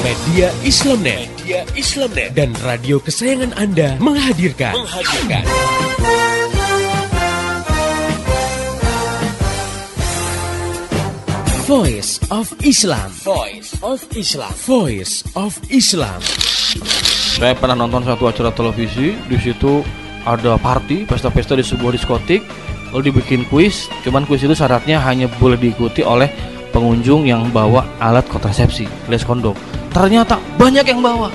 Media Islamnet. Dan radio kesayangan Anda menghadirkan. Voice of Islam. Saya pernah nonton satu acara televisi, di situ ada party, pesta-pesta di sebuah diskotik, lalu dibikin kuis. Cuman kuis itu syaratnya hanya boleh diikuti oleh pengunjung yang bawa alat kontrasepsi, alias kondom. Ternyata banyak yang bawa.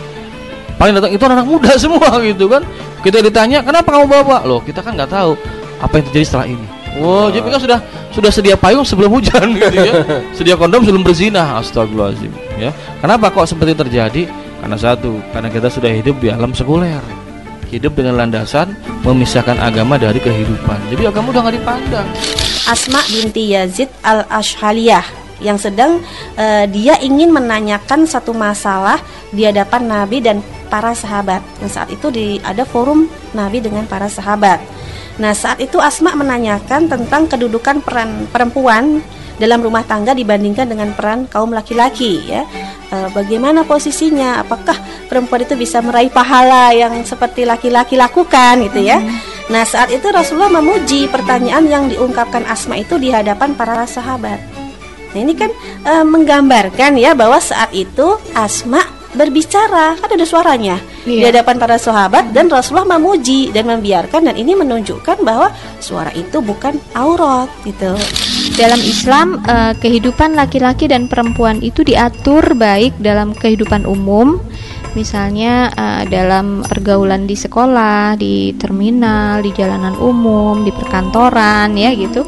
Paling datang itu anak muda semua gitu kan. Kita ditanya, kenapa kamu bawa? Loh, kita kan nggak tahu apa yang terjadi setelah ini. Wow, jadi kan sudah sedia payung sebelum hujan gitu ya. Sedia kondom sebelum berzinah. Astagfirullahaladzim ya. Kenapa kok seperti terjadi? Karena karena kita sudah hidup di alam sekuler. Hidup dengan landasan memisahkan agama dari kehidupan. Jadi agama udah nggak dipandang. Asma binti Yazid al-Ashhaliyah yang sedang dia ingin menanyakan satu masalah di hadapan Nabi dan para sahabat. Dan saat itu ada forum Nabi dengan para sahabat. Nah, saat itu Asma menanyakan tentang kedudukan peran perempuan dalam rumah tangga dibandingkan dengan peran kaum laki-laki ya. Bagaimana posisinya? Apakah perempuan itu bisa meraih pahala yang seperti laki-laki lakukan gitu ya? Nah, saat itu Rasulullah memuji pertanyaan yang diungkapkan Asma itu di hadapan para sahabat. Nah, ini kan menggambarkan ya bahwa saat itu Asma berbicara, kan ada suaranya di hadapan para sahabat dan Rasulullah memuji dan membiarkan, dan ini menunjukkan bahwa suara itu bukan aurat gitu. Dalam Islam, kehidupan laki-laki dan perempuan itu diatur baik dalam kehidupan umum. Misalnya dalam pergaulan di sekolah, di terminal, di jalanan umum, di perkantoran ya gitu.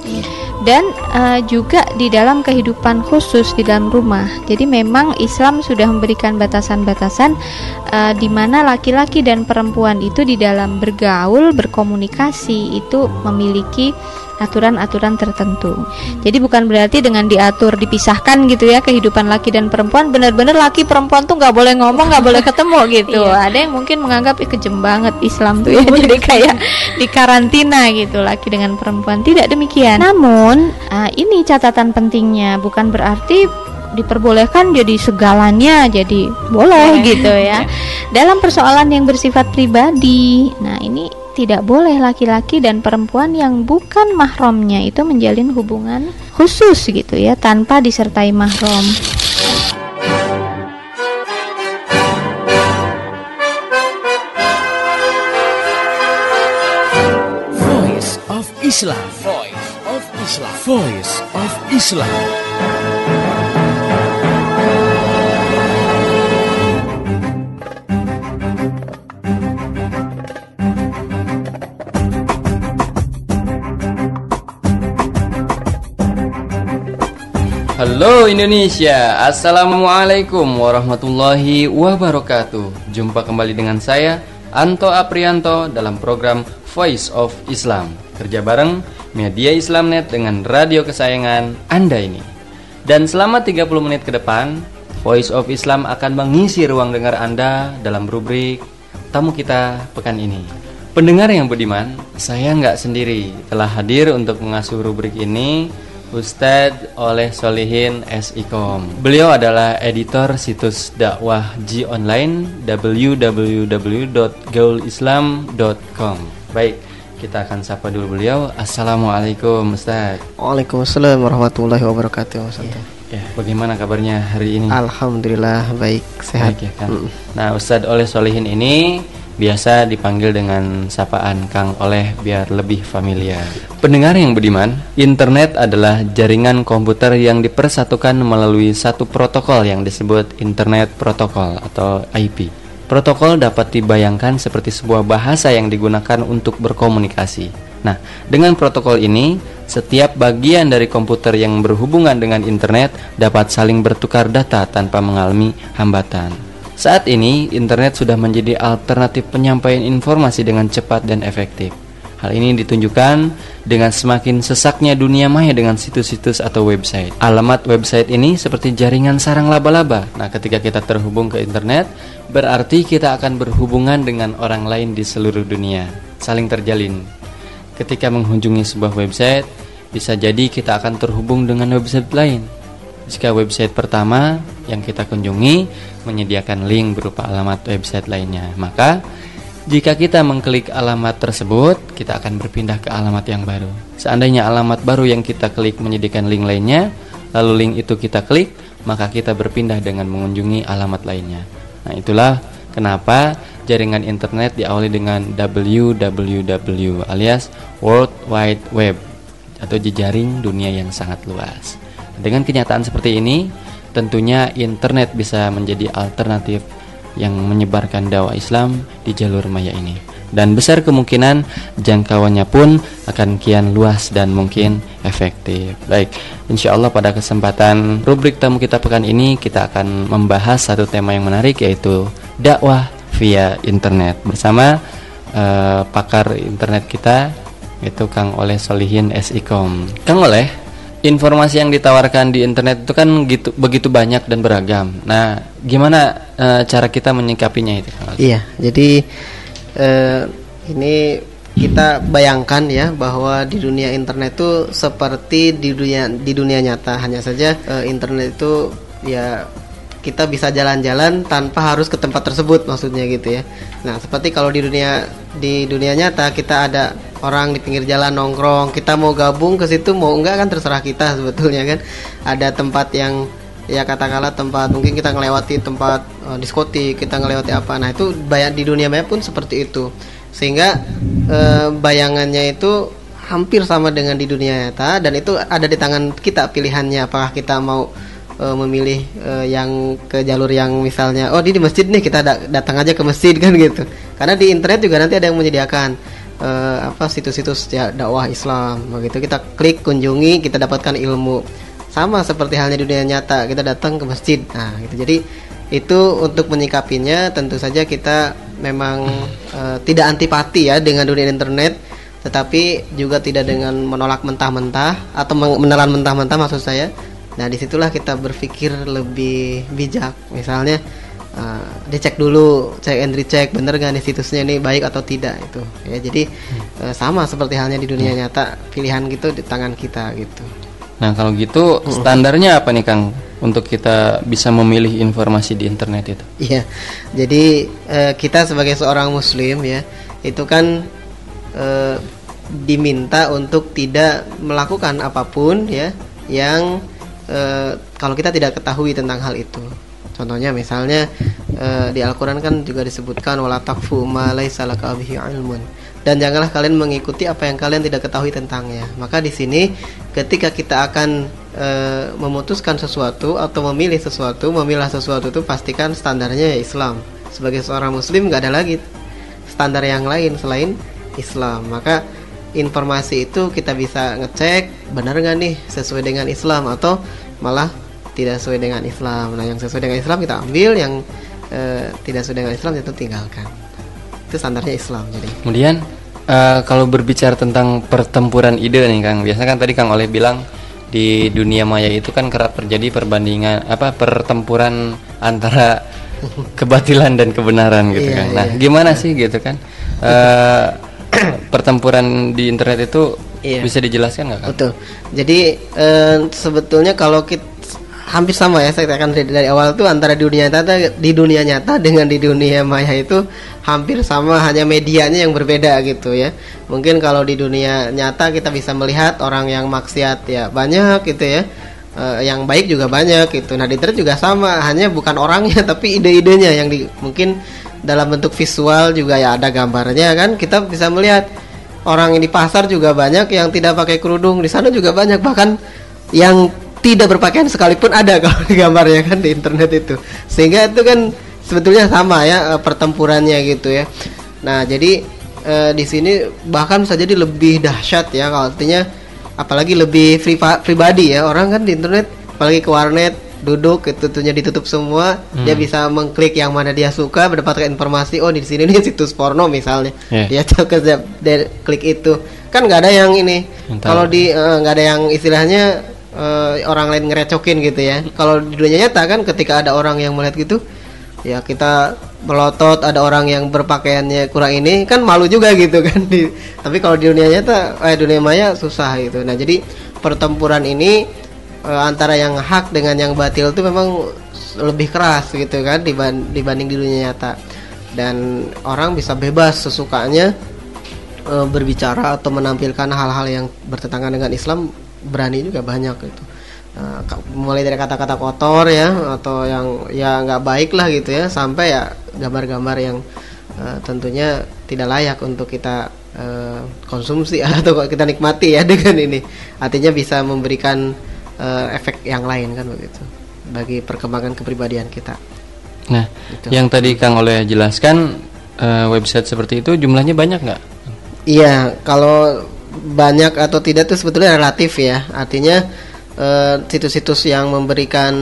Dan juga di dalam kehidupan khusus di dalam rumah. Jadi memang Islam sudah memberikan batasan-batasan di mana laki-laki dan perempuan itu di dalam bergaul, berkomunikasi itu memiliki aturan-aturan tertentu. Jadi bukan berarti dengan diatur dipisahkan gitu ya kehidupan laki dan perempuan, benar-benar laki perempuan tuh nggak boleh ngomong, nggak boleh ketemu gitu. Ada yang mungkin menganggap kejem banget Islam tuh ya, jadi kayak di karantina gitu laki dengan perempuan. Tidak demikian. Namun ini catatan pentingnya, bukan berarti diperbolehkan jadi segalanya jadi boleh gitu ya. Dalam persoalan yang bersifat pribadi, nah ini tidak boleh laki-laki dan perempuan yang bukan mahramnya itu menjalin hubungan khusus gitu ya tanpa disertai mahram. Voice of Islam. Halo Indonesia, Assalamualaikum warahmatullahi wabarakatuh. Jumpa kembali dengan saya, Anto Aprianto, dalam program Voice of Islam. Kerja bareng Media Islamnet dengan radio kesayangan Anda ini. Dan selama 30 menit ke depan, Voice of Islam akan mengisi ruang dengar Anda dalam rubrik Tamu Kita Pekan Ini. Pendengar yang budiman, saya nggak sendiri. Telah hadir untuk mengasuh rubrik ini Ustadz Oleh Solihin SIKOM. Beliau adalah editor situs dakwah Ji Online www.gaulislam.com. Baik, kita akan sapa dulu beliau. Assalamualaikum Ustadz. Waalaikumsalam warahmatullahi wabarakatuh. Ya, bagaimana kabarnya hari ini? Alhamdulillah baik, sehat. Baik, ya, kan? Nah, Ustadz Oleh Solihin ini biasa dipanggil dengan sapaan Kang Oleh biar lebih familiar. Pendengar yang budiman, internet adalah jaringan komputer yang dipersatukan melalui satu protokol yang disebut Internet Protocol atau IP. Protokol dapat dibayangkan seperti sebuah bahasa yang digunakan untuk berkomunikasi. Nah, dengan protokol ini, setiap bagian dari komputer yang berhubungan dengan internet dapat saling bertukar data tanpa mengalami hambatan. Saat ini, internet sudah menjadi alternatif penyampaian informasi dengan cepat dan efektif. Hal ini ditunjukkan dengan semakin sesaknya dunia maya dengan situs-situs atau website. Alamat website ini seperti jaringan sarang laba-laba. Nah, ketika kita terhubung ke internet, berarti kita akan berhubungan dengan orang lain di seluruh dunia. Saling terjalin. Ketika mengunjungi sebuah website, bisa jadi kita akan terhubung dengan website lain. Jika website pertama yang kita kunjungi menyediakan link berupa alamat website lainnya. Maka jika kita mengklik alamat tersebut, kita akan berpindah ke alamat yang baru. Seandainya alamat baru yang kita klik menyediakan link lainnya, lalu link itu kita klik, maka kita berpindah dengan mengunjungi alamat lainnya. Nah, itulah kenapa jaringan internet diawali dengan www alias World Wide Web atau jejaring dunia yang sangat luas. Dengan kenyataan seperti ini, tentunya internet bisa menjadi alternatif yang menyebarkan dakwah Islam di jalur maya ini. Dan besar kemungkinan jangkauannya pun akan kian luas dan mungkin efektif. Baik, insya Allah pada kesempatan rubrik tamu kita pekan ini kita akan membahas satu tema yang menarik, yaitu dakwah via internet bersama pakar internet kita, yaitu Kang Oleh Solihin SIKOM. Kang Oleh, informasi yang ditawarkan di internet itu kan begitu banyak dan beragam. Nah, gimana cara kita menyikapinya itu? Iya, jadi ini kita bayangkan ya bahwa di dunia internet itu seperti di dunia nyata, hanya saja internet itu ya kita bisa jalan-jalan tanpa harus ke tempat tersebut, maksudnya gitu ya. Nah, seperti kalau di dunia nyata kita ada orang di pinggir jalan nongkrong, kita mau gabung ke situ mau enggak kan terserah kita sebetulnya kan. Ada tempat yang ya katakanlah tempat mungkin kita ngelewati tempat diskotik, kita ngelewati apa. Nah, itu di dunia maya pun seperti itu. Sehingga bayangannya itu hampir sama dengan di dunia nyata, dan itu ada di tangan kita pilihannya, apakah kita mau memilih yang ke jalur yang misalnya di masjid nih, kita datang aja ke masjid kan gitu. Karena di internet juga nanti ada yang menyediakan situs-situs ya, dakwah Islam begitu. Kita klik, kunjungi, kita dapatkan ilmu. Sama seperti halnya di dunia nyata, kita datang ke masjid. Nah, gitu. Jadi itu untuk menyikapinya tentu saja kita memang tidak antipati ya dengan dunia internet, tetapi juga tidak dengan menolak mentah-mentah atau menelan mentah-mentah maksud saya. Nah, disitulah kita berpikir lebih bijak. Misalnya dicek dulu, cek and recheck, bener gak nih situsnya ini baik atau tidak itu. Ya, jadi sama seperti halnya di dunia nyata, pilihan gitu di tangan kita gitu. Nah, kalau gitu standarnya apa nih Kang untuk kita bisa memilih informasi di internet itu? Iya, jadi kita sebagai seorang muslim ya, itu kan diminta untuk tidak melakukan apapun ya yang kalau kita tidak ketahui tentang hal itu. Contohnya misalnya di Al-Quran kan juga disebutkan wala taqfu ma laisa laka bihi ilmun, dan janganlah kalian mengikuti apa yang kalian tidak ketahui tentangnya. Maka di sini ketika kita akan memutuskan sesuatu atau memilih sesuatu, memilah sesuatu itu pastikan standarnya ya Islam. Sebagai seorang muslim nggak ada lagi standar yang lain selain Islam. Maka informasi itu kita bisa ngecek benar nggak nih sesuai dengan Islam atau malah tidak sesuai dengan Islam. Nah, yang sesuai dengan Islam kita ambil, yang tidak sesuai dengan Islam itu tinggalkan. Itu standarnya Islam. Jadi kemudian kalau berbicara tentang pertempuran ide nih Kang, biasanya kan tadi Kang Oleh bilang di dunia maya itu kan kerap terjadi pertempuran antara kebatilan dan kebenaran gitu kan. Nah, gimana sih gitu kan pertempuran di internet itu bisa dijelaskan nggak Kang? Betul. Jadi sebetulnya kalau kita hampir sama ya, saya katakan dari awal tuh antara di dunia nyata dengan di dunia maya itu hampir sama, hanya medianya yang berbeda gitu ya. Mungkin kalau di dunia nyata kita bisa melihat orang yang maksiat ya banyak gitu ya, yang baik juga banyak gitu. Nah, di internet juga sama, hanya bukan orangnya tapi ide-idenya yang mungkin dalam bentuk visual juga ya, ada gambarnya kan. Kita bisa melihat orang di pasar juga banyak yang tidak pakai kerudung, di sana juga banyak, bahkan yang tidak berpakaian sekalipun ada kalau di gambarnya kan di internet itu. Sehingga itu kan sebetulnya sama ya pertempurannya gitu ya. Nah, jadi di sini bahkan bisa jadi lebih dahsyat ya, kalau artinya apalagi lebih pribadi ya. Orang kan di internet apalagi ke warnet duduk, tentunya ditutup semua, dia bisa mengklik yang mana dia suka, mendapatkan informasi, di sini nih situs porno misalnya. Dia klik itu. Kan nggak ada yang ini. Kalau di nggak ada yang istilahnya orang lain ngerecokin gitu ya. Kalau di dunia nyata kan ketika ada orang yang melihat gitu ya kita melotot, ada orang yang berpakaiannya kurang ini kan malu juga gitu kan. Tapi kalau di dunia nyata dunia maya susah gitu. Nah, jadi pertempuran ini antara yang hak dengan yang batil itu memang lebih keras gitu kan dibanding di dunia nyata, dan orang bisa bebas sesukanya berbicara atau menampilkan hal-hal yang bertentangan dengan Islam, berani juga banyak gitu. Mulai dari kata-kata kotor ya, atau yang ya nggak baik lah gitu ya, sampai ya gambar-gambar yang tentunya tidak layak untuk kita konsumsi atau kita nikmati ya dengan ini. Artinya bisa memberikan efek yang lain kan begitu bagi perkembangan kepribadian kita. Nah, gitu. Yang tadi Kang Oleh jelaskan, website seperti itu jumlahnya banyak nggak? Iya, kalau banyak atau tidak itu sebetulnya relatif ya. Artinya situs-situs yang memberikan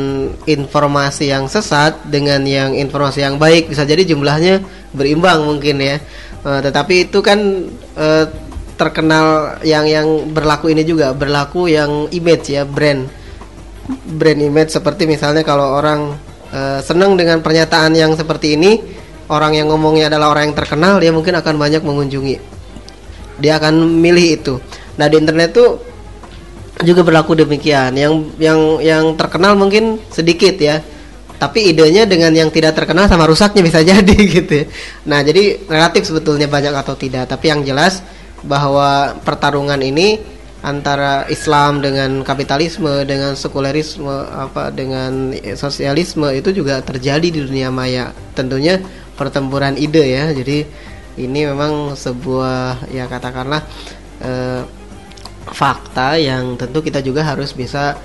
informasi yang sesat dengan yang informasi yang baik bisa jadi jumlahnya berimbang mungkin ya. Tetapi itu kan terkenal yang berlaku ini juga berlaku yang image ya, brand image. Seperti misalnya kalau orang senang dengan pernyataan yang seperti ini, orang yang ngomongnya adalah orang yang terkenal, dia mungkin akan banyak mengunjungi. Dia akan milih itu. Nah, di internet tuh juga berlaku demikian. Yang terkenal mungkin sedikit ya, tapi idenya dengan yang tidak terkenal sama rusaknya bisa jadi gitu ya. Nah, jadi relatif sebetulnya banyak atau tidak. Tapi yang jelas bahwa pertarungan ini antara Islam dengan kapitalisme, dengan sekulerisme, dengan sosialisme itu juga terjadi di dunia maya. Tentunya pertempuran ide ya. Jadi ini memang sebuah ya katakanlah fakta yang tentu kita juga harus bisa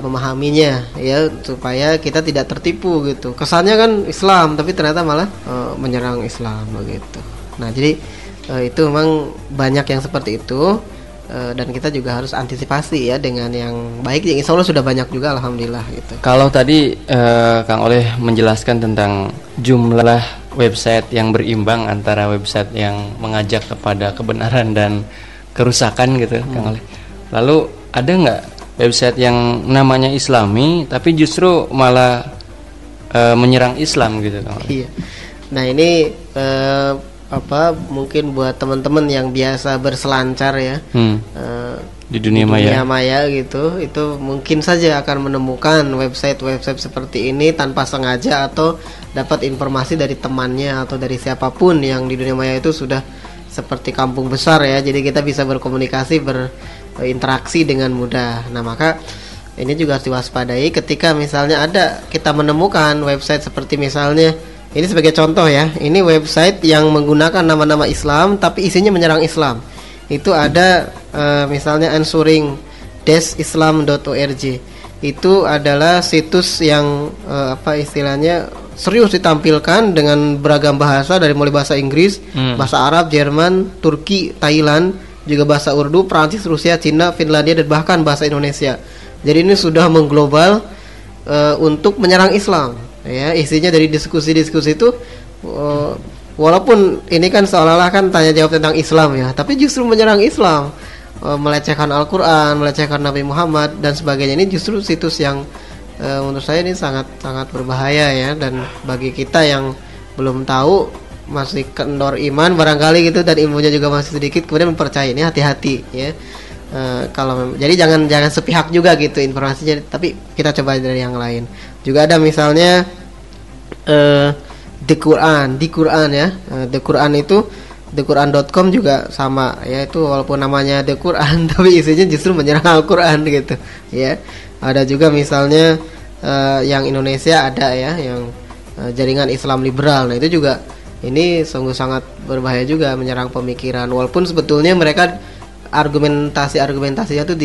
memahaminya ya, supaya kita tidak tertipu gitu. Kesannya kan Islam tapi ternyata malah menyerang Islam begitu. Nah, jadi itu memang banyak yang seperti itu, dan kita juga harus antisipasi ya dengan yang baik. Yang insya Allah sudah banyak juga alhamdulillah gitu. Kalau tadi Kang Oleh menjelaskan tentang jumlah website yang berimbang antara website yang mengajak kepada kebenaran dan kerusakan gitu, Kang Oleh. Lalu ada nggak website yang namanya Islami tapi justru malah menyerang Islam gitu, Kang Oleh? Iya. Nah, ini mungkin buat teman-teman yang biasa berselancar ya di dunia maya gitu, itu mungkin saja akan menemukan website seperti ini tanpa sengaja, atau dapat informasi dari temannya atau dari siapapun yang di dunia maya itu sudah seperti kampung besar ya. Jadi kita bisa berkomunikasi, berinteraksi dengan mudah. Nah, maka ini juga harus diwaspadai ketika misalnya kita menemukan website seperti misalnya ini sebagai contoh ya, ini website yang menggunakan nama-nama Islam tapi isinya menyerang Islam. Itu ada misalnya answering-islam.org. Itu adalah situs yang istilahnya serius ditampilkan dengan beragam bahasa, dari mulai bahasa Inggris, bahasa Arab, Jerman, Turki, Thailand, juga bahasa Urdu, Prancis, Rusia, Cina, Finlandia, dan bahkan bahasa Indonesia. Jadi ini sudah mengglobal untuk menyerang Islam. Ya, isinya dari diskusi-diskusi itu walaupun ini kan seolah-olah kan tanya jawab tentang Islam ya, tapi justru menyerang Islam, melecehkan Al-Quran, melecehkan Nabi Muhammad dan sebagainya. Ini justru situs yang menurut saya ini sangat berbahaya ya, dan bagi kita yang belum tahu, masih kendor iman barangkali gitu, dan ilmunya juga masih sedikit, kemudian mempercayai, ini hati-hati ya. Jadi jangan sepihak juga gitu informasinya, tapi kita coba dari yang lain. Juga ada misalnya di Quran ya, The Quran itu thequran.com juga sama ya, itu walaupun namanya The Quran tapi isinya justru menyerang Al-Quran gitu ya. Ada juga misalnya yang Indonesia ada ya, yang jaringan Islam liberal. Nah, itu juga ini sungguh sangat berbahaya juga, menyerang pemikiran, walaupun sebetulnya mereka argumentasinya tuh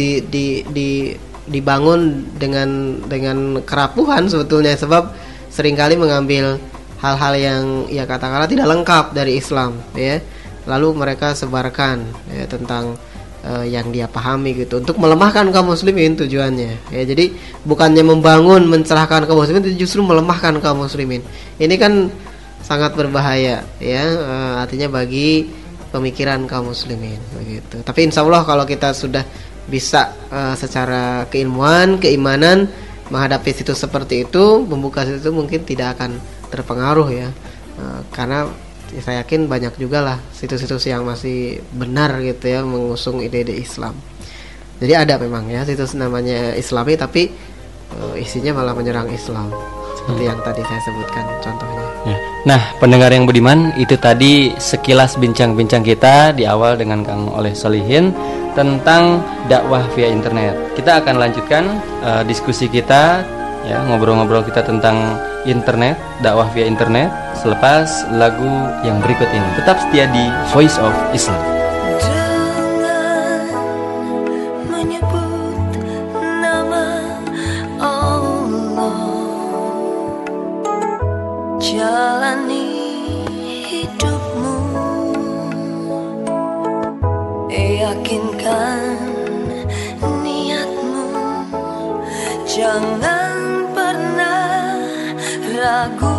dibangun dengan kerapuhan sebetulnya, sebab seringkali mengambil hal-hal yang ya katakanlah tidak lengkap dari Islam ya, lalu mereka sebarkan ya tentang yang dia pahami gitu, untuk melemahkan kaum muslimin tujuannya ya. Jadi bukannya membangun, mencerahkan kaum muslimin, itu justru melemahkan kaum muslimin. Ini kan sangat berbahaya ya, artinya bagi pemikiran kaum muslimin begitu. Tapi insya Allah kalau kita sudah bisa secara keilmuan, keimanan menghadapi situs seperti itu, membuka situs itu mungkin tidak akan terpengaruh ya, karena saya yakin banyak juga lah situs-situs yang masih benar gitu ya, mengusung ide-ide Islam. Jadi ada memang ya situs namanya Islami, tapi isinya malah menyerang Islam seperti yang tadi saya sebutkan contohnya. Ya. Nah, pendengar yang budiman, itu tadi sekilas bincang-bincang kita di awal dengan Kang Oleh Solihin tentang dakwah via internet. Kita akan lanjutkan diskusi kita, ya, ngobrol-ngobrol kita tentang internet, dakwah via internet selepas lagu yang berikut ini. Tetap setia di Voice of Islam. Jalani hidupmu, yakinkan niatmu, jangan pernah ragu.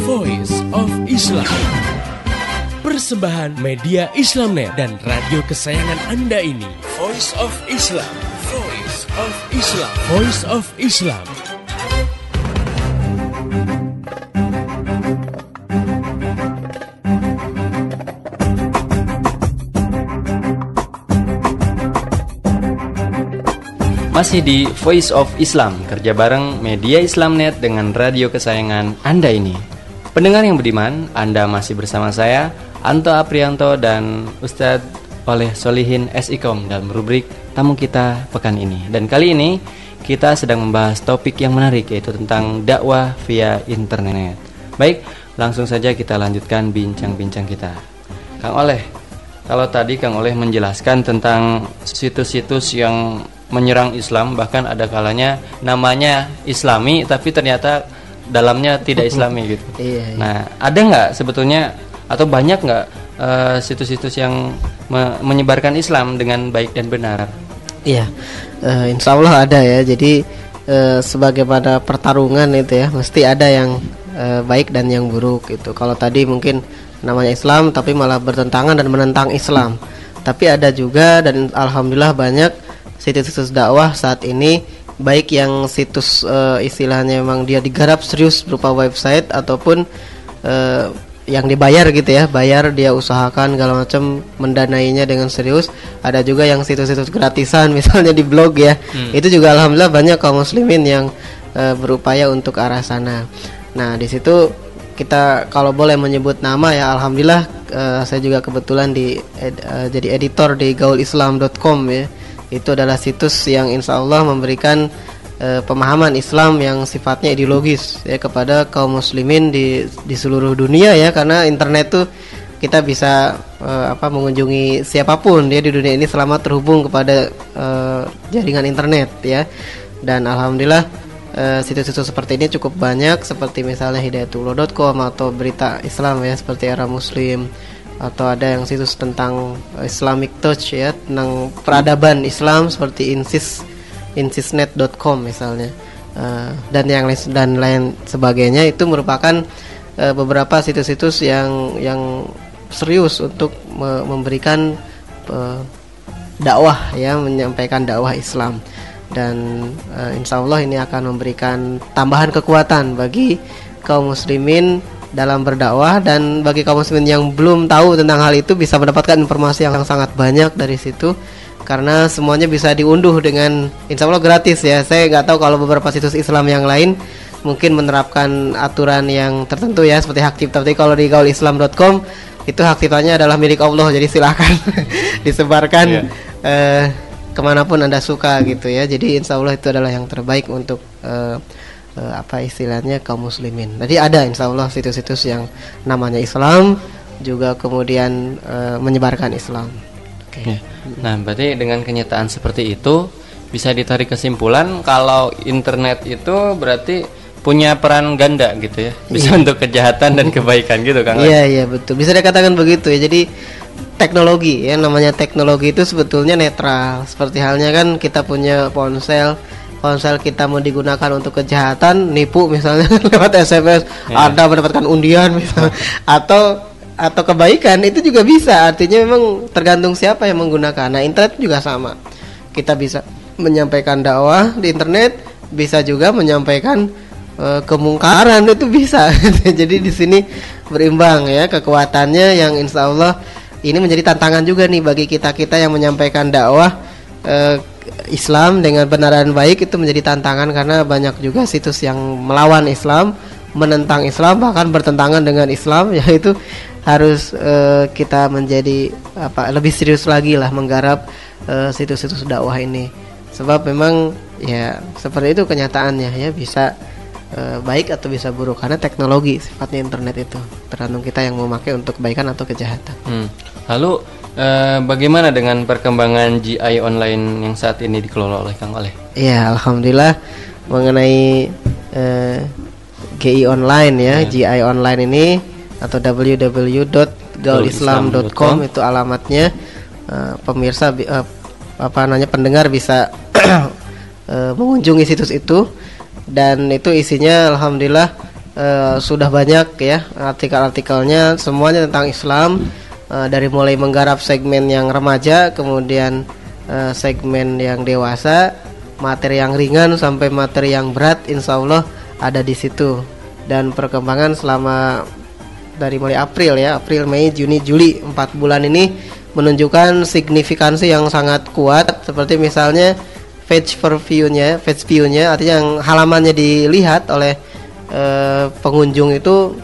Voice of Islam, persembahan media Islamnet dan radio kesayangan Anda ini. Voice of Islam, Voice of Islam, Voice of Islam. Masih di Voice of Islam, kerja bareng media Islamnet dengan radio kesayangan Anda ini. Pendengar yang budiman, Anda masih bersama saya, Anto Aprianto dan Ustadz Oleh Solihin SIKOM dalam rubrik Tamu Kita Pekan ini. Dan kali ini kita sedang membahas topik yang menarik, yaitu tentang dakwah via internet. Baik, langsung saja kita lanjutkan bincang-bincang kita. Kang Oleh, kalau tadi Kang Oleh menjelaskan tentang situs-situs yang menyerang Islam, bahkan ada kalanya namanya Islami tapi ternyata dalamnya tidak Islami gitu. Iya. Nah, ada nggak sebetulnya atau banyak nggak situs-situs yang menyebarkan Islam dengan baik dan benar? Iya, insya Allah ada ya. Jadi sebagaimana pertarungan itu ya, mesti ada yang baik dan yang buruk gitu. Kalau tadi mungkin namanya Islam tapi malah bertentangan dan menentang Islam. Tapi ada juga, dan alhamdulillah banyak situs-situs dakwah saat ini, baik yang situs istilahnya memang dia digarap serius berupa website ataupun yang dibayar gitu ya, bayar dia usahakan segala macam mendanainya dengan serius. Ada juga yang situs-situs gratisan misalnya di blog ya. Itu juga alhamdulillah banyak kaum muslimin yang berupaya untuk arah sana. Nah, di situ kita kalau boleh menyebut nama ya, alhamdulillah saya juga kebetulan jadi editor di gaulislam.com ya. Itu adalah situs yang insya Allah memberikan pemahaman Islam yang sifatnya ideologis ya kepada kaum muslimin di seluruh dunia ya, karena internet tuh kita bisa mengunjungi siapapun dia di dunia ini selama terhubung kepada jaringan internet ya. Dan alhamdulillah situs-situs seperti ini cukup banyak, seperti misalnya hidayatullah.com atau berita Islam ya seperti Era Muslim, atau ada yang situs tentang Islamic Touch ya, tentang peradaban Islam seperti insisnet.com misalnya, dan yang lain sebagainya. Itu merupakan beberapa situs-situs yang serius untuk memberikan dakwah ya, menyampaikan dakwah Islam. Dan insya Allah ini akan memberikan tambahan kekuatan bagi kaum muslimin dalam berdakwah, dan bagi kaum muslimin yang belum tahu tentang hal itu bisa mendapatkan informasi yang sangat banyak dari situ, karena semuanya bisa diunduh dengan insya Allah gratis ya. Saya nggak tahu kalau beberapa situs Islam yang lain mungkin menerapkan aturan yang tertentu ya seperti hak cipta, tapi kalau di gaulislam.com itu hak ciptanya adalah milik Allah, jadi silakan disebarkan kemanapun Anda suka gitu ya. Jadi insya Allah itu adalah yang terbaik untuk istilahnya kaum muslimin. Jadi ada insya Allah situs-situs yang namanya Islam juga kemudian menyebarkan Islam. Ya. Nah, berarti dengan kenyataan seperti itu bisa ditarik kesimpulan kalau internet itu berarti punya peran ganda gitu ya, bisa untuk kejahatan dan kebaikan gitu Kang. Iya betul, bisa dikatakan begitu ya. Jadi teknologi ya, namanya teknologi itu sebetulnya netral. Seperti halnya kan kita punya ponsel kita mau digunakan untuk kejahatan, nipu misalnya lewat SMS, Anda mendapatkan undian misalnya, atau kebaikan itu juga bisa. Artinya memang tergantung siapa yang menggunakan. Nah, internet juga sama. Kita bisa menyampaikan dakwah di internet, bisa juga menyampaikan kemungkaran, itu bisa. Jadi di sini berimbang ya kekuatannya, yang insya Allah ini menjadi tantangan juga nih bagi kita yang menyampaikan dakwah Islam dengan benar dan baik. Itu menjadi tantangan karena banyak juga situs yang melawan Islam, menentang Islam, bahkan bertentangan dengan Islam. Yaitu harus kita menjadi lebih serius lagi lah menggarap situs-situs dakwah ini. Sebab memang ya seperti itu kenyataannya ya, bisa baik atau bisa buruk karena teknologi sifatnya internet itu, tergantung kita yang mau pakai untuk kebaikan atau kejahatan. Lalu bagaimana dengan perkembangan GI online yang saat ini dikelola oleh Kang Oleh? Iya, alhamdulillah mengenai GI online ya, GI online ini atau www.gaulislam.com itu alamatnya. Pemirsa pendengar bisa mengunjungi situs itu, dan itu isinya alhamdulillah sudah banyak ya artikel-artikelnya, semuanya tentang Islam, dari mulai menggarap segmen yang remaja, kemudian segmen yang dewasa, materi yang ringan sampai materi yang berat, insya Allah ada di situ. Dan perkembangan selama dari mulai April, Mei, Juni, Juli, 4 bulan ini menunjukkan signifikansi yang sangat kuat. Seperti misalnya page view-nya artinya yang halamannya dilihat oleh pengunjung itu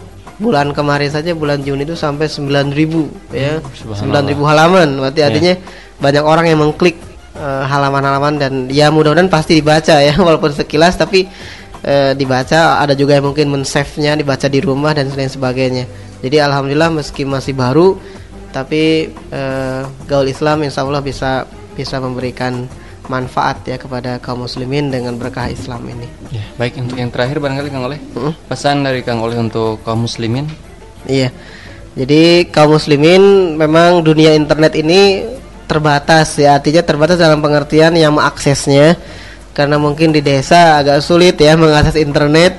bulan kemarin saja, bulan Juni itu sampai 9.000 ya, 9.000 halaman. Berarti artinya banyak orang yang mengklik halaman-halaman, dan ya mudah-mudahan pasti dibaca ya, walaupun sekilas tapi dibaca. Ada juga yang mungkin men-save-nya, dibaca di rumah dan lain sebagainya. Jadi alhamdulillah meski masih baru, tapi Gaul Islam insya Allah bisa memberikan manfaat ya kepada kaum muslimin dengan berkah Islam ini. Ya, baik, untuk yang terakhir barangkali Kang Oleh, pesan dari Kang Oleh untuk kaum muslimin. Iya. Jadi kaum muslimin memang dunia internet ini terbatas ya, artinya terbatas dalam pengertian yang mengaksesnya, karena mungkin di desa agak sulit ya mengakses internet,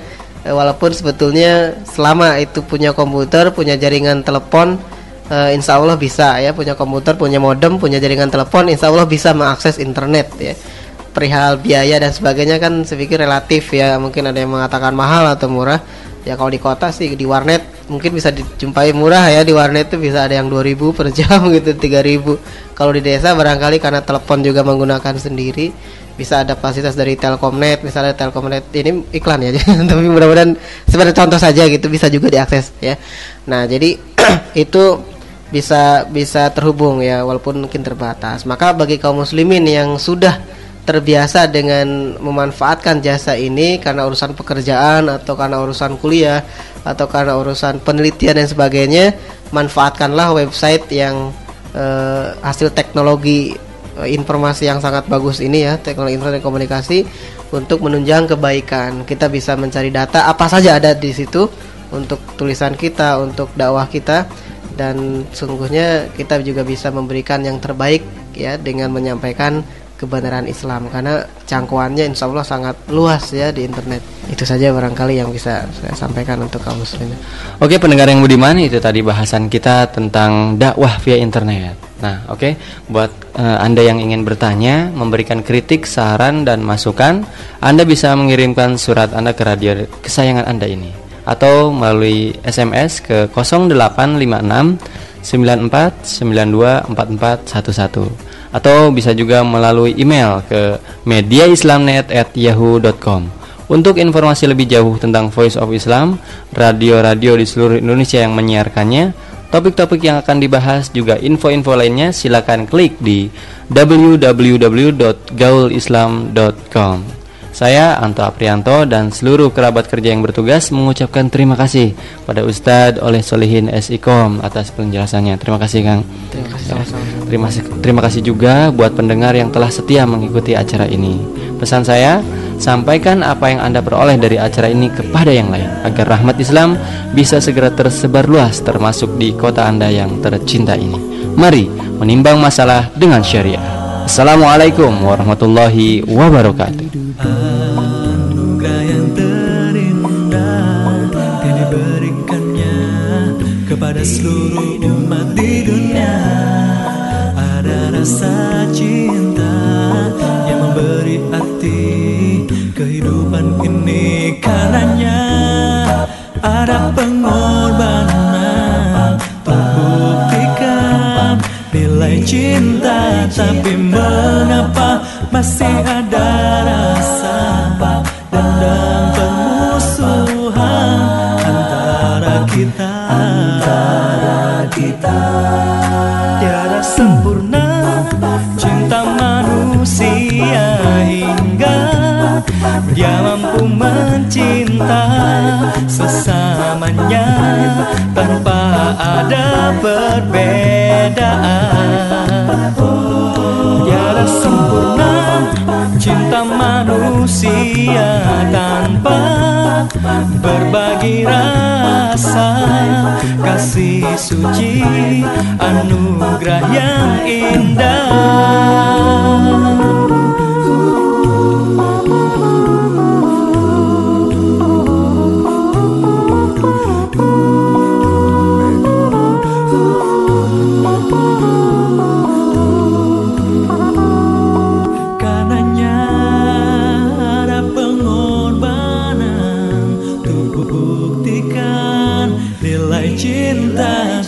walaupun sebetulnya selama itu punya komputer, punya jaringan telepon, insya Allah bisa ya, punya komputer, punya modem, punya jaringan telepon, insya Allah bisa mengakses internet ya. Perihal biaya dan sebagainya kan saya pikir relatif ya, mungkin ada yang mengatakan mahal atau murah. Ya kalau di kota sih, di warnet mungkin bisa dijumpai murah ya, di warnet itu bisa ada yang 2.000 per jam gitu, 3.000. Kalau di desa barangkali karena telepon juga menggunakan sendiri, bisa ada fasilitas dari Telkomnet, misalnya Telkomnet ini iklan ya, tapi mudah-mudahan sebagai contoh saja gitu, bisa juga diakses ya. Nah jadi itu bisa terhubung ya, walaupun mungkin terbatas. Maka bagi kaum muslimin yang sudah terbiasa dengan memanfaatkan jasa ini karena urusan pekerjaan atau karena urusan kuliah atau karena urusan penelitian dan sebagainya, manfaatkanlah website yang hasil teknologi informasi yang sangat bagus ini ya, teknologi informasi dan komunikasi, untuk menunjang kebaikan. Kita bisa mencari data apa saja ada di situ untuk tulisan kita, untuk dakwah kita, dan sungguhnya kita juga bisa memberikan yang terbaik ya dengan menyampaikan kebenaran Islam, karena jangkauannya insya Allah sangat luas ya di internet. Itu saja barangkali yang bisa saya sampaikan untuk kaum muslimin. Oke, pendengar yang budiman, itu tadi bahasan kita tentang dakwah via internet. Nah, oke, buat Anda yang ingin bertanya, memberikan kritik, saran, dan masukan, Anda bisa mengirimkan surat Anda ke radio kesayangan Anda ini, atau melalui SMS ke 0856 94 92 4411, atau bisa juga melalui email ke mediaislamnet@yahoo.com. Untuk informasi lebih jauh tentang Voice of Islam, radio-radio di seluruh Indonesia yang menyiarkannya, topik-topik yang akan dibahas, juga info-info lainnya, silakan klik di www.gaulislam.com. Saya Anto Aprianto dan seluruh kerabat kerja yang bertugas mengucapkan terima kasih pada Ustadz Oleh Solihin SIKOM atas penjelasannya. Terima kasih Kang. Terima kasih juga buat pendengar yang telah setia mengikuti acara ini. Pesan saya, sampaikan apa yang Anda peroleh dari acara ini kepada yang lain, agar rahmat Islam bisa segera tersebar luas, termasuk di kota Anda yang tercinta ini. Mari menimbang masalah dengan syariah. Assalamualaikum warahmatullahi wabarakatuh. Anugerah yang terindah yang diberikannya kepada seluruh umat di dunia. Ada rasa cinta yang memberi arti kehidupan ini, karenanya ada pengorbanan untuk buktikan nilai cinta. Tapi mengapa masih ada rasa dendam, permusuhan antara kita? Tiada sempurna cinta manusia hingga dia mampu mencinta sesamanya tanpa ada perbedaan. Tiada sempurna cinta manusia tanpa berbagi rasa kasih suci, anugerah yang indah.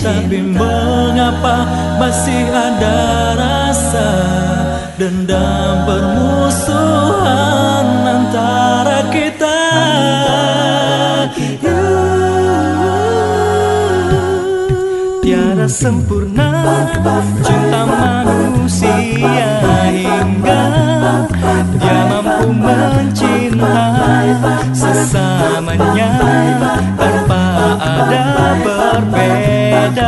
Tapi mengapa masih ada rasa dendam, permusuhan antara kita? Tiada sempurna cinta manusia hingga dia mampu mencintai sesamanya tanpa ada perbedaan.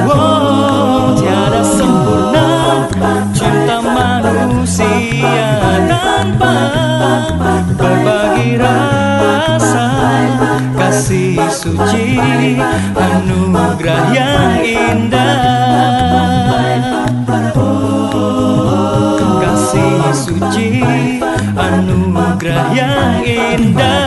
Oh, tiada sempurna cinta manusia suci, anugerah yang indah. Kasih suci, anugerah yang indah.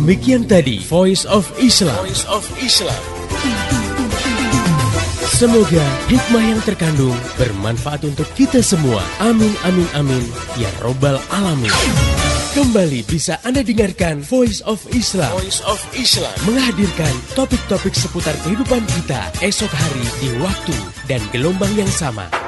Demikian tadi Voice of Islam. Voice of Islam. Semoga hikmah yang terkandung bermanfaat untuk kita semua. Amin, amin, amin. Ya Robbal Alamin. Kembali bisa Anda dengarkan Voice of Islam. Voice of Islam menghadirkan topik-topik seputar kehidupan kita esok hari di waktu dan gelombang yang sama.